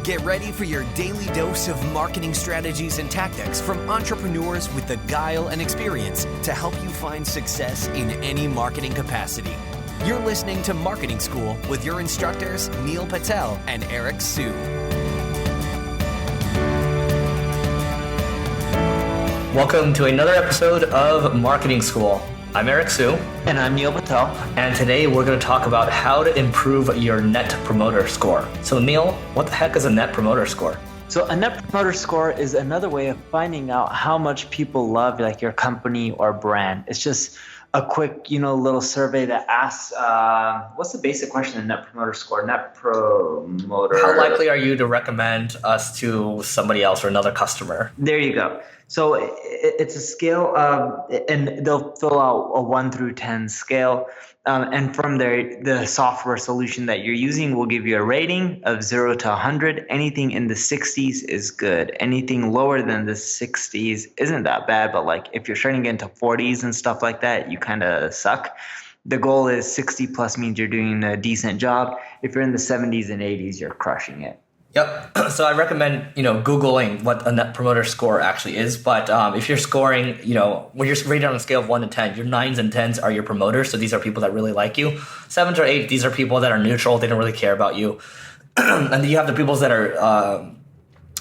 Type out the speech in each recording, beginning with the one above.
Get ready for your daily dose of marketing strategies and tactics from entrepreneurs with the guile and experience to help you find success in any marketing capacity. You're listening to Marketing School with your instructors, Neil Patel and Eric Sue. Welcome to another episode of Marketing School. I'm Eric Sue. And I'm Neil Patel. And today we're going to talk about how to improve your Net Promoter Score. So Neil, what the heck is a Net Promoter Score? So a Net Promoter Score is another way of finding out how much people love your company or brand. It's just a quick, little survey that asks, what's the basic question in Net Promoter Score? Net Promoter. How likely are you to recommend us to somebody else or another customer? There you go. So it's a scale of, and they'll fill out a 1 through 10 scale. And from there, the software solution that you're using will give you a rating of 0 to 100. Anything in the 60s is good. Anything lower than the 60s isn't that bad. But if you're starting to get into 40s and stuff like that, you kind of suck. The goal is 60 plus means you're doing a decent job. If you're in the 70s and 80s, you're crushing it. Yep. So I recommend, Googling what a Net Promoter Score actually is. But if you're scoring, when you're rated on a scale of 1 to 10, your 9s and 10s are your promoters. So these are people that really like you. 7s or 8, these are people that are neutral. They don't really care about you. And then you have the people that are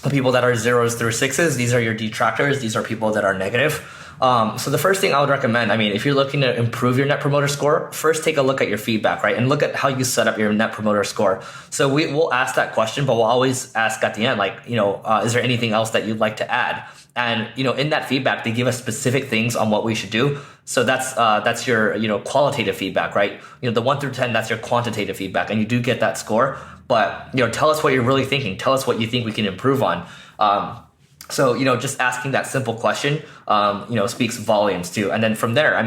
0s through 6s. These are your detractors. These are people that are negative. So the first thing I would recommend, if you're looking to improve your Net Promoter Score, first take a look at your feedback, right? And look at how you set up your Net Promoter Score. So we'll ask that question, but we'll always ask at the end, is there anything else that you'd like to add? And, in that feedback, they give us specific things on what we should do. So that's your, qualitative feedback, right? The 1 through 10, that's your quantitative feedback. And you do get that score, but, tell us what you're really thinking. Tell us what you think we can improve on. So, just asking that simple question, speaks volumes too. And then from there,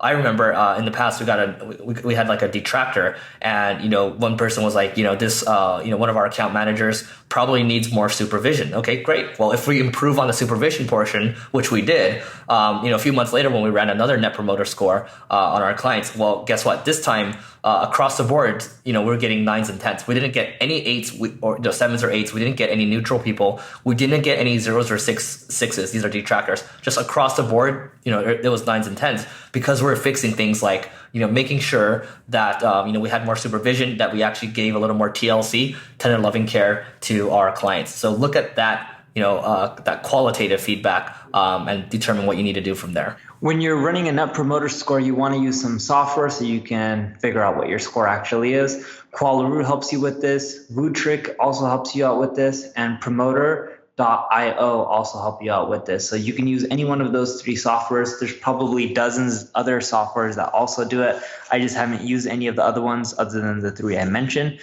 I remember in the past we had a detractor, and one person was like, this one of our account managers probably needs more supervision. Okay, great. Well, if we improve on the supervision portion, which we did, a few months later when we ran another Net Promoter Score on our clients, well, guess what? This time across the board, we're getting 9s and 10s. We didn't get any 8s or 7s or 8s. We didn't get any neutral people. We didn't get any 0s or 6s. These are detractors. Just across the board, it was 9s and 10s because we're fixing things like, making sure that, we had more supervision, that we actually gave a little more TLC, tender loving care to our clients. So look at that, that qualitative feedback and determine what you need to do from there. When you're running a Net Promoter Score, you want to use some software so you can figure out what your score actually is. Qualaroo helps you with this. Wootrick also helps you out with this. And Promoter.io also help you out with this. So you can use any one of those 3 softwares. There's probably dozens other softwares that also do it. I just haven't used any of the other ones other than the 3 I mentioned.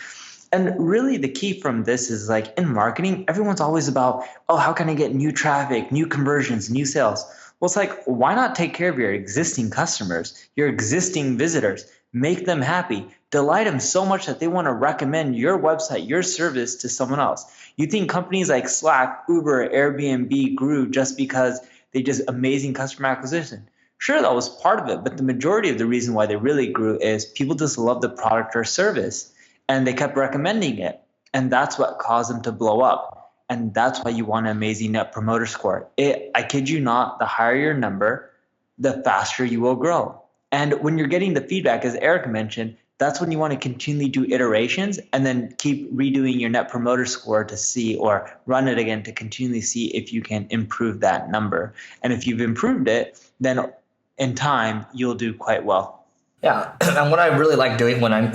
And really the key from this is in marketing, everyone's always about, how can I get new traffic, new conversions, new sales? Well, it's why not take care of your existing customers, your existing visitors, make them happy, delight them so much that they want to recommend your website, your service to someone else. You think companies like Slack, Uber, Airbnb grew just because they just amazing customer acquisition? Sure, that was part of it, but the majority of the reason why they really grew is people just love the product or service and they kept recommending it. And that's what caused them to blow up. And that's why you want an amazing Net Promoter Score. I kid you not, the higher your number, the faster you will grow. And when you're getting the feedback, as Eric mentioned, that's when you want to continually do iterations and then keep redoing your Net Promoter Score to see, or run it again to continually see if you can improve that number. And if you've improved it, then in time, you'll do quite well. Yeah, and what I really like doing when I'm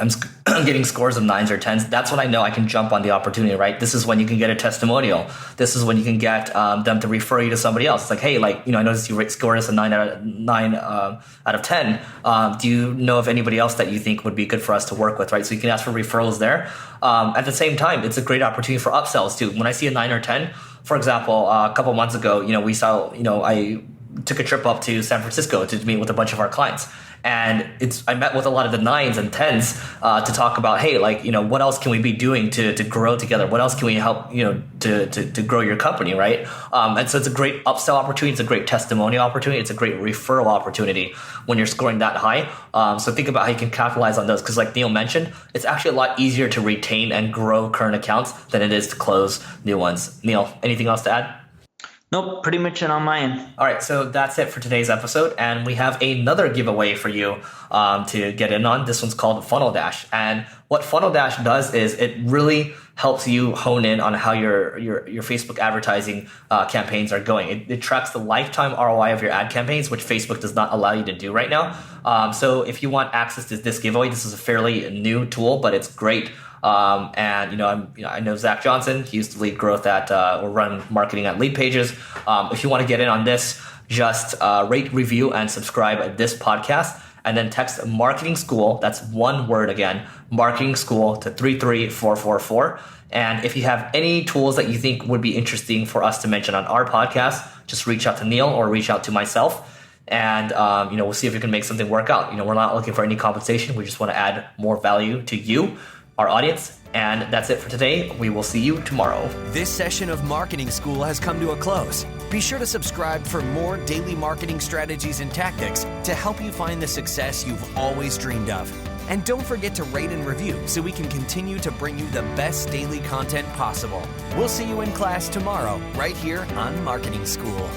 getting scores of 9s or 10s, that's when I know I can jump on the opportunity, right? This is when you can get a testimonial. This is when you can get them to refer you to somebody else. It's like, hey, I noticed you scored us a 9 out of 10. Do you know of anybody else that you think would be good for us to work with, right? So you can ask for referrals there. At the same time, it's a great opportunity for upsells too. When I see a 9 or 10, for example, a couple months ago, we saw, I took a trip up to San Francisco to meet with a bunch of our clients. And I met with a lot of the 9s and 10s to talk about, hey, like, what else can we be doing to grow together? What else can we help, to grow your company, right? And so it's a great upsell opportunity. It's a great testimonial opportunity. It's a great referral opportunity when you're scoring that high. So think about how you can capitalize on those. Because like Neil mentioned, it's actually a lot easier to retain and grow current accounts than it is to close new ones. Neil, anything else to add? Nope, pretty much it on my end. All right, so that's it for today's episode, and we have another giveaway for you to get in on. This one's called Funnel Dash, and what Funnel Dash does is it really helps you hone in on how your Facebook advertising campaigns are going. It tracks the lifetime ROI of your ad campaigns, which Facebook does not allow you to do right now. So if you want access to this giveaway, this is a fairly new tool, but it's great. I know Zach Johnson. He used to lead growth at or run marketing at Lead Pages. If you want to get in on this, just rate, review, and subscribe at this podcast, and then text Marketing School. That's one word again, Marketing School to 33444. And if you have any tools that you think would be interesting for us to mention on our podcast, just reach out to Neil or reach out to myself. And, we'll see if we can make something work out. We're not looking for any compensation. We just want to add more value to you, our audience. And that's it for today. We will see you tomorrow. This session of Marketing School has come to a close. Be sure to subscribe for more daily marketing strategies and tactics to help you find the success you've always dreamed of. And don't forget to rate and review so we can continue to bring you the best daily content possible. We'll see you in class tomorrow, right here on Marketing School.